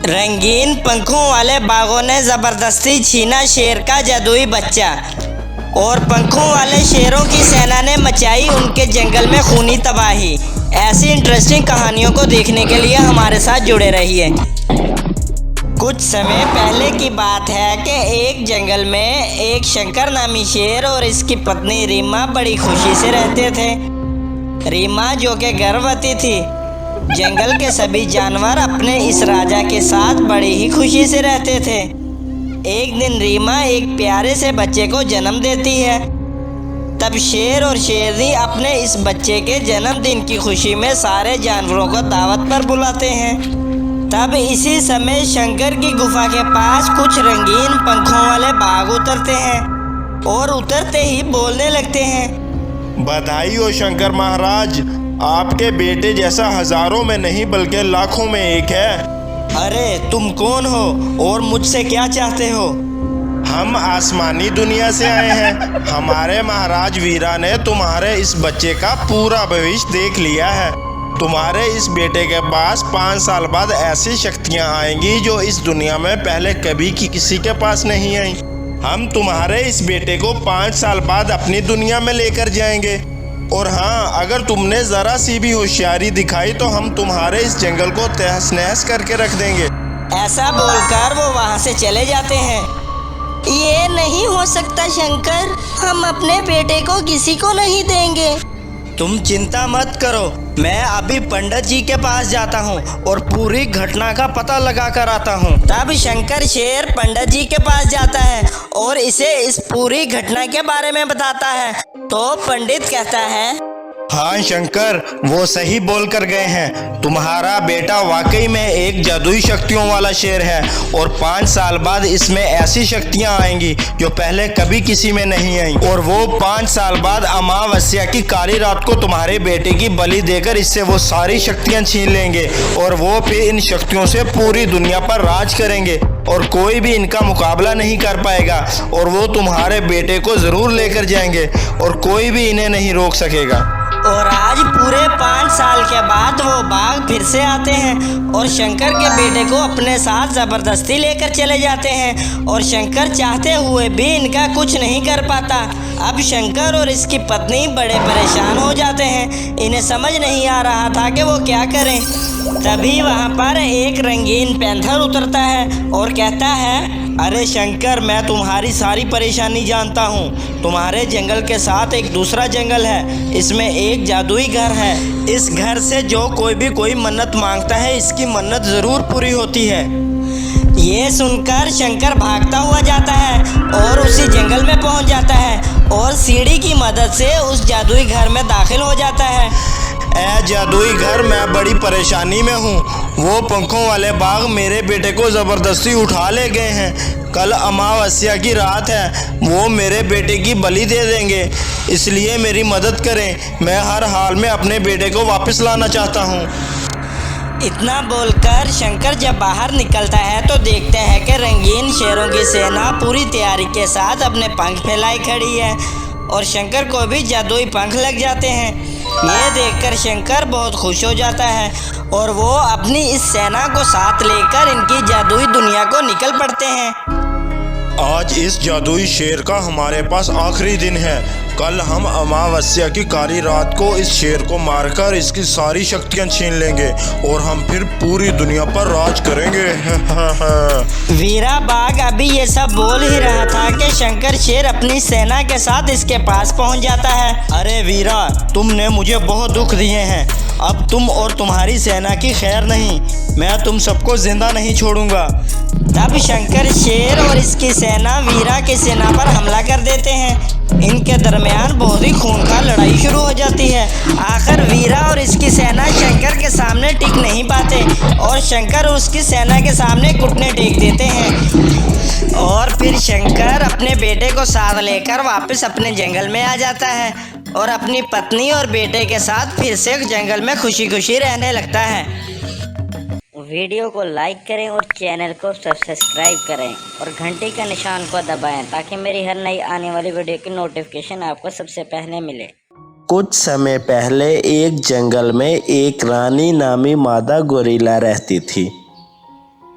रंगीन पंखों वाले बाघों ने जबरदस्ती छीना शेर का जादुई बच्चा और पंखों वाले शेरों की सेना ने मचाई उनके जंगल में खूनी तबाही। ऐसी इंटरेस्टिंग कहानियों को देखने के लिए हमारे साथ जुड़े रहिए। कुछ समय पहले की बात है कि एक जंगल में एक शंकर नामी शेर और इसकी पत्नी रीमा बड़ी खुशी से रहते थे। रीमा जो कि गर्भवती थी। जंगल के सभी जानवर अपने इस राजा के साथ बड़ी ही खुशी से रहते थे। एक दिन रीमा एक प्यारे से बच्चे को जन्म देती है। तब शेर और शेरनी अपने इस बच्चे के जन्मदिन की खुशी में सारे जानवरों को दावत पर बुलाते हैं। तब इसी समय शंकर की गुफा के पास कुछ रंगीन पंखों वाले बाघ उतरते हैं और उतरते ही बोलने लगते हैं, बधाई हो शंकर महाराज, आपके बेटे जैसा हजारों में नहीं बल्कि लाखों में एक है। अरे तुम कौन हो और मुझसे क्या चाहते हो? हम आसमानी दुनिया से आए हैं। हमारे महाराज वीरा ने तुम्हारे इस बच्चे का पूरा भविष्य देख लिया है। तुम्हारे इस बेटे के पास 5 साल बाद ऐसी शक्तियां आएंगी जो इस दुनिया में पहले कभी किसी के पास नहीं आई। हम तुम्हारे इस बेटे को 5 साल बाद अपनी दुनिया में लेकर जाएंगे। और हाँ, अगर तुमने जरा सी भी होशियारी दिखाई तो हम तुम्हारे इस जंगल को तहस नहस करके रख देंगे। ऐसा बोलकर वो वहाँ से चले जाते हैं। ये नहीं हो सकता शंकर, हम अपने बेटे को किसी को नहीं देंगे। तुम चिंता मत करो, मैं अभी पंडित जी के पास जाता हूँ और पूरी घटना का पता लगा कर आता हूँ। तब शंकर शेर पंडित जी के पास जाता है और इसे इस पूरी घटना के बारे में बताता है। तो पंडित कहता है, हाँ शंकर, वो सही बोल कर गए हैं। तुम्हारा बेटा वाकई में एक जादुई शक्तियों वाला शेर है और 5 साल बाद इसमें ऐसी शक्तियां आएंगी जो पहले कभी किसी में नहीं आई। और वो 5 साल बाद अमावस्या की काली रात को तुम्हारे बेटे की बलि देकर इससे वो सारी शक्तियां छीन लेंगे और वो फिर इन शक्तियों से पूरी दुनिया पर राज करेंगे और कोई भी इनका मुकाबला नहीं कर पाएगा। और वो तुम्हारे बेटे को जरूर लेकर जाएंगे और कोई भी इन्हें नहीं रोक सकेगा। और आज पूरे 5 साल के बाद वो बाघ फिर से आते हैं और शंकर के बेटे को अपने साथ जबरदस्ती लेकर चले जाते हैं और शंकर चाहते हुए भी इनका कुछ नहीं कर पाता। अब शंकर और इसकी पत्नी बड़े परेशान हो जाते हैं। इन्हें समझ नहीं आ रहा था कि वो क्या करें। तभी वहाँ पर एक रंगीन पैंथर उतरता है और कहता है, अरे शंकर, मैं तुम्हारी सारी परेशानी जानता हूँ। तुम्हारे जंगल के साथ एक दूसरा जंगल है, इसमें एक जादुई घर है। इस घर से जो कोई मन्नत मांगता है इसकी मन्नत ज़रूर पूरी होती है। ये सुनकर शंकर भागता हुआ जाता है और उसी जंगल में पहुँच जाता है और सीढ़ी की मदद से उस जादुई घर में दाखिल हो जाता है। ऐ जादुई घर, मैं बड़ी परेशानी में हूँ। वो पंखों वाले बाघ मेरे बेटे को ज़बरदस्ती उठा ले गए हैं। कल अमावस्या की रात है, वो मेरे बेटे की बलि दे देंगे, इसलिए मेरी मदद करें। मैं हर हाल में अपने बेटे को वापस लाना चाहता हूँ। इतना बोलकर शंकर जब बाहर निकलता है तो देखते हैं कि रंगीन शेरों की सेना पूरी तैयारी के साथ अपने पंख फैलाए खड़ी है और शंकर को भी जादुई पंख लग जाते हैं। ये देखकर शंकर बहुत खुश हो जाता है और वो अपनी इस सेना को साथ लेकर इनकी जादुई दुनिया को निकल पड़ते हैं। आज इस जादुई शेर का हमारे पास आखिरी दिन है। कल हम अमावस्या की काली रात को इस शेर को मारकर इसकी सारी शक्तियां छीन लेंगे और हम फिर पूरी दुनिया पर राज करेंगे। वीरा बाघ अभी ये सब बोल ही रहा था कि शंकर शेर अपनी सेना के साथ इसके पास पहुंच जाता है। अरे वीरा, तुमने मुझे बहुत दुख दिए हैं। अब तुम और तुम्हारी सेना की खैर नहीं, मैं तुम सबको जिंदा नहीं छोड़ूंगा। तब शंकर शेर और इसकी सेना वीरा की सेना पर हमला कर देते हैं। इनके दरमियान बहुत ही खूंखार लड़ाई शुरू हो जाती है। आखिर वीरा और इसकी सेना शंकर के सामने टिक नहीं पाते और शंकर और उसकी सेना के सामने घुटने टेक देते हैं। और फिर शंकर अपने बेटे को साथ लेकर वापस अपने जंगल में आ जाता है और अपनी पत्नी और बेटे के साथ फिर से जंगल में खुशी खुशी रहने लगता है। वीडियो को लाइक करें और चैनल को सब्सक्राइब करें और घंटी का निशान को दबाएं ताकि मेरी हर नई आने वाली वीडियो की नोटिफिकेशन आपको सबसे पहले मिले। कुछ समय पहले एक जंगल में एक रानी नामी मादा गोरिल्ला रहती थी।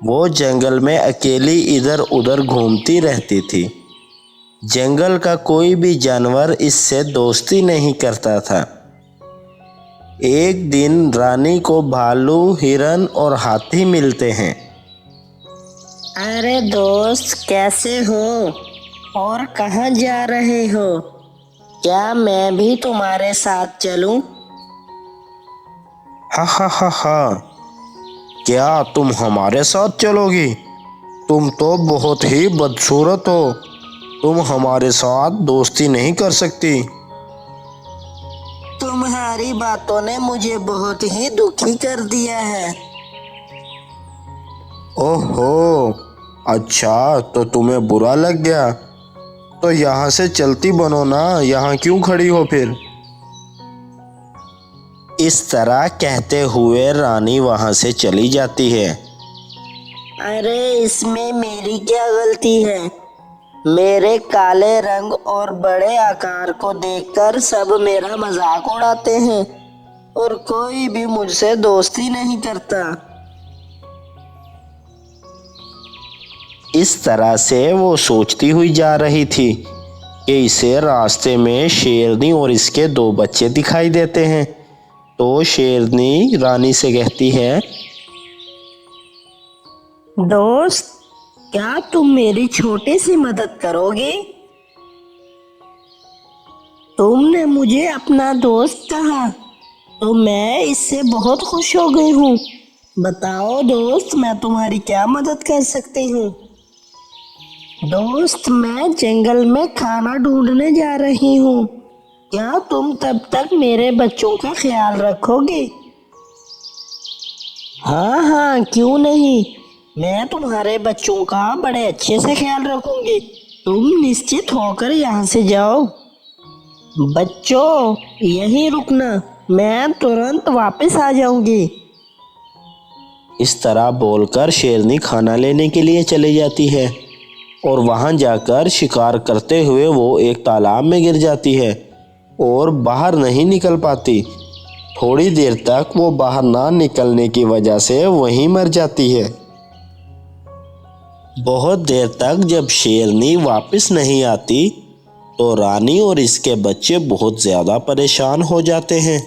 वो जंगल में अकेली इधर उधर घूमती रहती थी। जंगल का कोई भी जानवर इससे दोस्ती नहीं करता था। एक दिन रानी को भालू, हिरन और हाथी मिलते हैं। अरे दोस्त, कैसे हो और कहाँ जा रहे हो? क्या मैं भी तुम्हारे साथ चलूं? हा हा हा हा, क्या तुम हमारे साथ चलोगी? तुम तो बहुत ही बदसूरत हो। तुम हमारे साथ दोस्ती नहीं कर सकती। तुम्हारी बातों ने मुझे बहुत ही दुखी कर दिया है। ओहो, अच्छा तो तुम्हें बुरा लग गया। तो यहाँ से चलती बनो ना, यहाँ क्यों खड़ी हो फिर? इस तरह कहते हुए रानी वहाँ से चली जाती है। अरे इसमें मेरी क्या गलती है? मेरे काले रंग और बड़े आकार को देखकर सब मेरा मजाक उड़ाते हैं और कोई भी मुझसे दोस्ती नहीं करता। इस तरह से वो सोचती हुई जा रही थी कि इसे रास्ते में शेरनी और इसके 2 बच्चे दिखाई देते हैं। तो शेरनी रानी से कहती है, दोस्त, क्या तुम मेरी छोटी सी मदद करोगे? तुमने मुझे अपना दोस्त कहा तो मैं इससे बहुत खुश हो गई हूँ। बताओ दोस्त, मैं तुम्हारी क्या मदद कर सकती हूँ? दोस्त, मैं जंगल में खाना ढूंढने जा रही हूँ। क्या तुम तब तक मेरे बच्चों का ख्याल रखोगे? हाँ हाँ, क्यों नहीं। मैं तुम्हारे बच्चों का बड़े अच्छे से ख्याल रखूंगी। तुम निश्चित होकर यहाँ से जाओ। बच्चों, यहीं रुकना, मैं तुरंत वापस आ जाऊंगी। इस तरह बोलकर शेरनी खाना लेने के लिए चली जाती है और वहां जाकर शिकार करते हुए वो एक तालाब में गिर जाती है और बाहर नहीं निकल पाती। थोड़ी देर तक वो बाहर ना निकलने की वजह से वहीं मर जाती है। बहुत देर तक जब शेरनी वापस नहीं आती तो रानी और इसके बच्चे बहुत ज्यादा परेशान हो जाते हैं।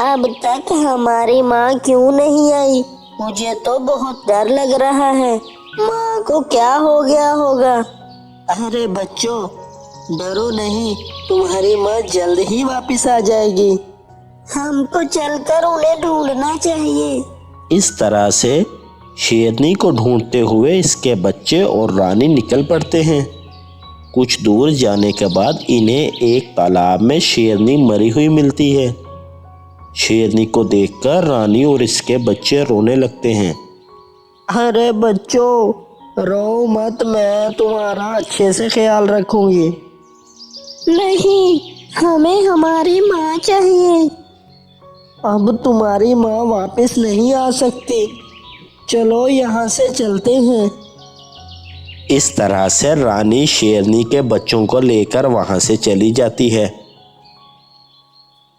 अब तक हमारी माँ क्यों नहीं आई? मुझे तो बहुत डर लग रहा है। माँ को क्या हो गया होगा? अरे बच्चों, डरो नहीं, तुम्हारी माँ जल्द ही वापस आ जाएगी। हमको चलकर उन्हें ढूंढना चाहिए। इस तरह से शेरनी को ढूंढते हुए इसके बच्चे और रानी निकल पड़ते हैं। कुछ दूर जाने के बाद इन्हें एक तालाब में शेरनी मरी हुई मिलती है। शेरनी को देखकर रानी और इसके बच्चे रोने लगते हैं। अरे बच्चों, रो मत, मैं तुम्हारा अच्छे से ख्याल रखूंगी। नहीं, हमें हमारी माँ चाहिए। अब तुम्हारी माँ वापस नहीं आ सकती। चलो यहाँ से चलते हैं। इस तरह से रानी शेरनी के बच्चों को लेकर वहां से चली जाती है।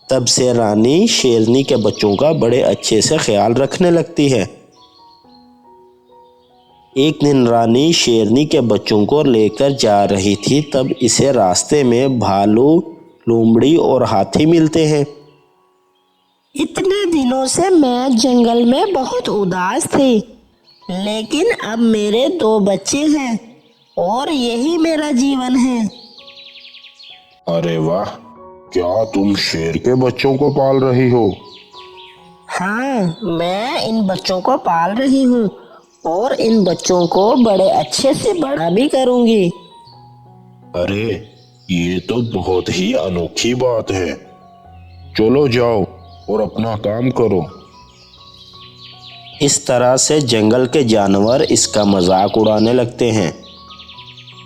तब से रानी शेरनी के बच्चों का बड़े अच्छे से ख्याल रखने लगती है। एक दिन रानी शेरनी के बच्चों को लेकर जा रही थी, तब इसे रास्ते में भालू, लोमड़ी और हाथी मिलते हैं। इतने दिनों से मैं जंगल में बहुत उदास थी, लेकिन अब मेरे 2 बच्चे हैं और यही मेरा जीवन है। अरे वाह, क्या तुम शेर के बच्चों को पाल रही हो? हाँ, मैं इन बच्चों को पाल रही हूँ और इन बच्चों को बड़े अच्छे से बड़ा भी करूँगी। अरे, ये तो बहुत ही अनोखी बात है। चलो जाओ और अपना काम करो। इस तरह से जंगल के जानवर इसका मजाक उड़ाने लगते हैं।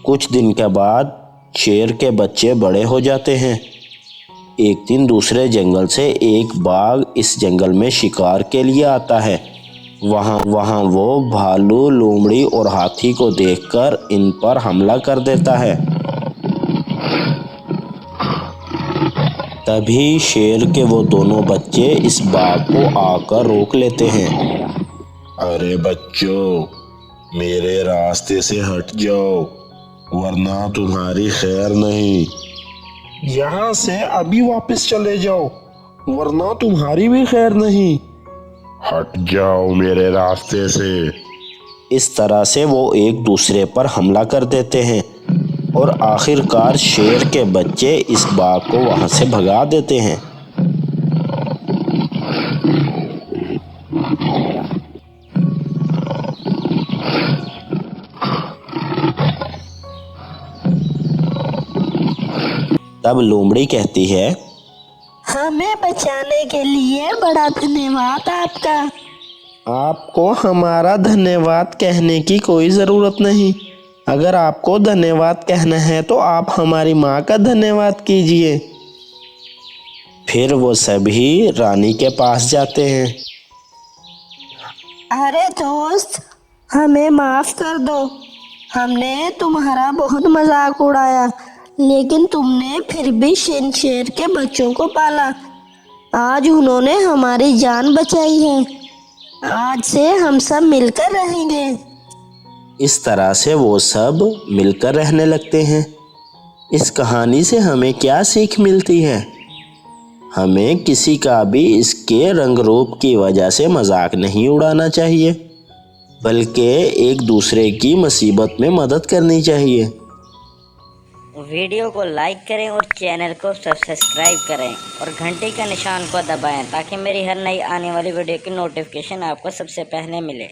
कुछ दिन के बाद शेर के बच्चे बड़े हो जाते हैं। एक दिन दूसरे जंगल से एक बाघ इस जंगल में शिकार के लिए आता है। वहाँ वो भालू, लोमड़ी और हाथी को देखकर इन पर हमला कर देता है। तभी शेर के वो दोनों बच्चे इस बाघ को आकर रोक लेते हैं। अरे बच्चों, मेरे रास्ते से हट जाओ, वरना तुम्हारी खैर नहीं। यहाँ से अभी वापस चले जाओ, वरना तुम्हारी भी खैर नहीं। हट जाओ मेरे रास्ते से। इस तरह से वो एक दूसरे पर हमला कर देते हैं और आखिरकार शेर के बच्चे इस बाघ को वहां से भगा देते हैं। तब लोमड़ी कहती है, हमें बचाने के लिए बड़ा धन्यवाद आपका। आपको हमारा धन्यवाद कहने की कोई ज़रूरत नहीं। अगर आपको धन्यवाद कहना है तो आप हमारी माँ का धन्यवाद कीजिए। फिर वो सभी रानी के पास जाते हैं। अरे दोस्त, हमें माफ कर दो। हमने तुम्हारा बहुत मजाक उड़ाया, लेकिन तुमने फिर भी शेर के बच्चों को पाला। आज उन्होंने हमारी जान बचाई है। आज से हम सब मिलकर रहेंगे। इस तरह से वो सब मिलकर रहने लगते हैं। इस कहानी से हमें क्या सीख मिलती है? हमें किसी का भी इसके रंग रूप की वजह से मजाक नहीं उड़ाना चाहिए, बल्कि एक दूसरे की मुसीबत में मदद करनी चाहिए। वीडियो को लाइक करें और चैनल को सब्सक्राइब करें और घंटी का निशान को दबाएं ताकि मेरी हर नई आने वाली वीडियो की नोटिफिकेशन आपको सबसे पहले मिले।